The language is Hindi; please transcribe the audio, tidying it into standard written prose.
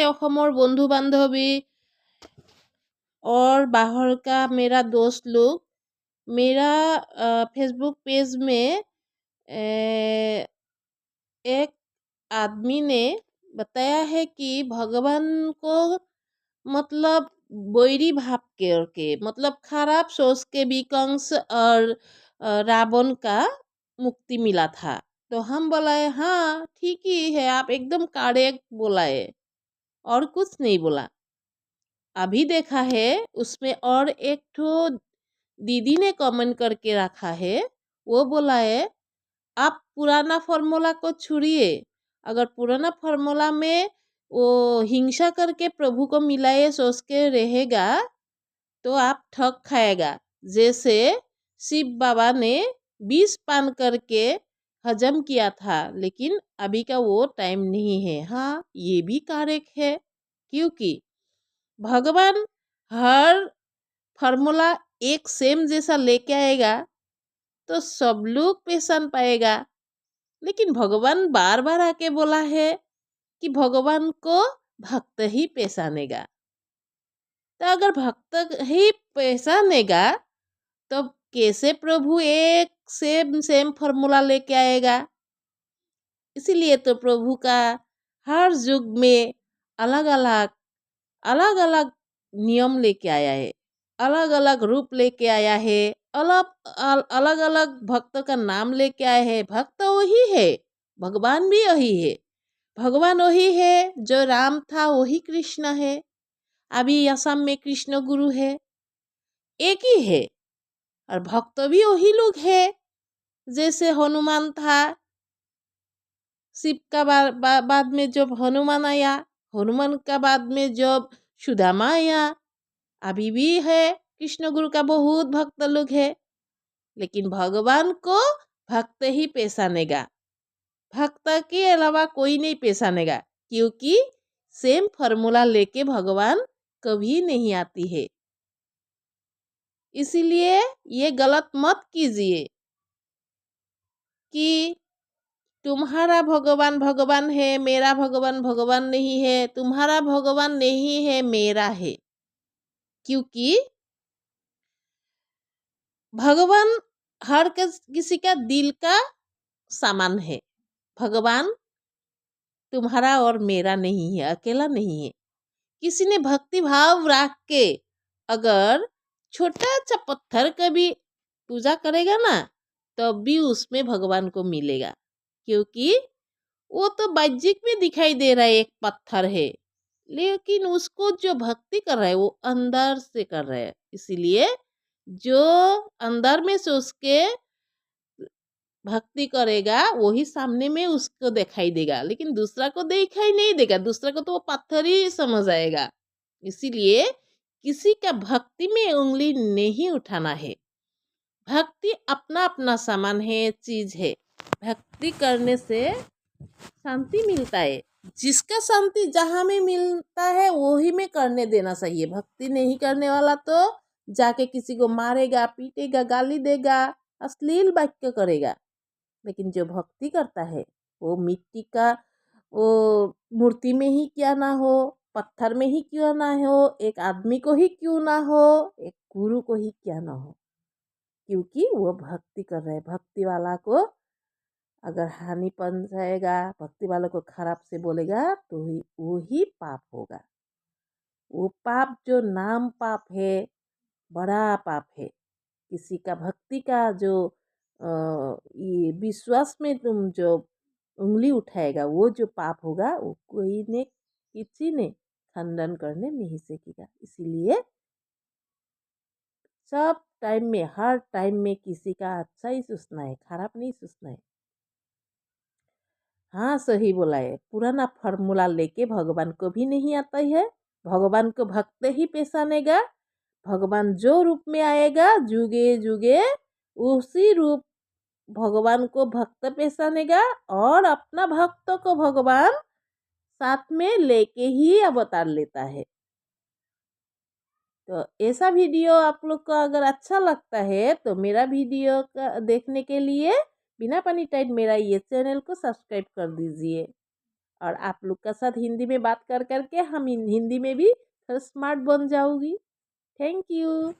अहोमर बंधु बांधवी और बाहर का मेरा दोस्त लोग मेरा फेसबुक पेज में एक आदमी ने बताया है कि भगवान को मतलब बैरी भाव करके मतलब खराब सोच के भी कंस और रावण का मुक्ति मिला था। तो हम बोलाए हाँ ठीक ही है, आप एकदम करेक्ट बोलाए और कुछ नहीं बोला। अभी देखा है उसमें और एक ठो दीदी ने कमेंट करके रखा है, वो बोला है आप पुराना फार्मूला को छोड़िए, अगर पुराना फार्मूला में वो हिंसा करके प्रभु को मिलाए सोच के रहेगा तो आप ठग खाएगा। जैसे शिव बाबा ने 20 पान करके हजम किया था, लेकिन अभी का वो टाइम नहीं है। हाँ ये भी करेक्ट है, क्योंकि भगवान हर फार्मूला एक सेम जैसा लेके आएगा तो सब लोग पहचान पाएगा। लेकिन भगवान बार बार आके बोला है कि भगवान को भक्त ही पहचानेगा। तो अगर भक्त ही पहचानेगा तो कैसे प्रभु एक सेम फार्मूला लेके आएगा। इसीलिए तो प्रभु का हर युग में अलग अलग नियम लेके आया है, अलग अलग रूप लेके आया है, अलग अलग भक्त का नाम लेके आए हैं। भक्त वही है, भगवान भी वही है। भगवान वही है, जो राम था वही कृष्ण है। अभी असम में कृष्ण गुरु है, एक ही है। और भक्त भी वही लोग है। जैसे हनुमान था, शिव का बाद में जब हनुमान आया, हनुमान का बाद में जब सुदामा आया, अभी भी है कृष्ण गुरु का बहुत भक्त लोग है। लेकिन भगवान को भक्त ही पहचानेगा, भक्त के अलावा कोई नहीं पहचानेगा, क्योंकि सेम फार्मूला लेके भगवान कभी नहीं आती है। इसीलिए ये गलत मत कीजिए कि तुम्हारा भगवान भगवान है, मेरा भगवान भगवान नहीं है। तुम्हारा भगवान नहीं है, मेरा है। क्योंकि भगवान हर किसी का दिल का सामान है। भगवान तुम्हारा और मेरा नहीं है, अकेला नहीं है। किसी ने भक्ति भाव रख के अगर छोटा सा पत्थर का भी पूजा करेगा ना, तब भी उसमें भगवान को मिलेगा। क्योंकि वो तो बाह्यिक में दिखाई दे रहा है, एक पत्थर है, लेकिन उसको जो भक्ति कर रहा है वो अंदर से कर रहा है। इसीलिए जो अंदर में से उसके भक्ति करेगा वही सामने में उसको दिखाई देगा, लेकिन दूसरा को दिखाई नहीं देगा। दूसरा को तो वो पत्थर ही समझ आएगा। इसीलिए किसी का भक्ति में उंगली नहीं उठाना है। भक्ति अपना अपना सामान है, चीज है। भक्ति करने से शांति मिलता है। जिसका शांति जहाँ में मिलता है वही में करने देना चाहिए। भक्ति नहीं करने वाला तो जाके किसी को मारेगा, पीटेगा, गाली देगा, अश्लील वाक्य करेगा। लेकिन जो भक्ति करता है वो मिट्टी का वो मूर्ति में ही क्यों ना हो, पत्थर में ही क्यों ना हो, एक आदमी को ही क्यों ना हो, एक गुरु को ही क्यों ना हो, क्योंकि वो भक्ति कर रहा है। भक्ति वाला को अगर हानि पहुंचाएगा, भक्ति वालों को खराब से बोलेगा तो वो ही पाप होगा। वो पाप जो नाम पाप है, बड़ा पाप है। किसी का भक्ति का जो ये विश्वास में तुम जो उंगली उठाएगा, वो जो पाप होगा वो कोई ने किसी ने खंडन करने नहीं सकेगा। इसीलिए सब टाइम में, हर टाइम में किसी का अच्छा ही सोचना है, खराब नहीं सोचना है। हाँ सही बोला है, पुराना फार्मूला लेके भगवान को भी नहीं आता है। भगवान को भक्त ही पहचानेगा। भगवान जो रूप में आएगा जुगे जुगे उसी रूप भगवान को भक्त पहचानेगा, और अपना भक्त को भगवान साथ में लेके ही अवतार लेता है। तो ऐसा वीडियो आप लोग को अगर अच्छा लगता है तो मेरा वीडियो का देखने के लिए बिना पानी टाइट मेरा ये चैनल को सब्सक्राइब कर दीजिए। और आप लोग का साथ हिंदी में बात कर कर के हम हिंदी में भी स्मार्ट बन जाऊँगी। Thank you.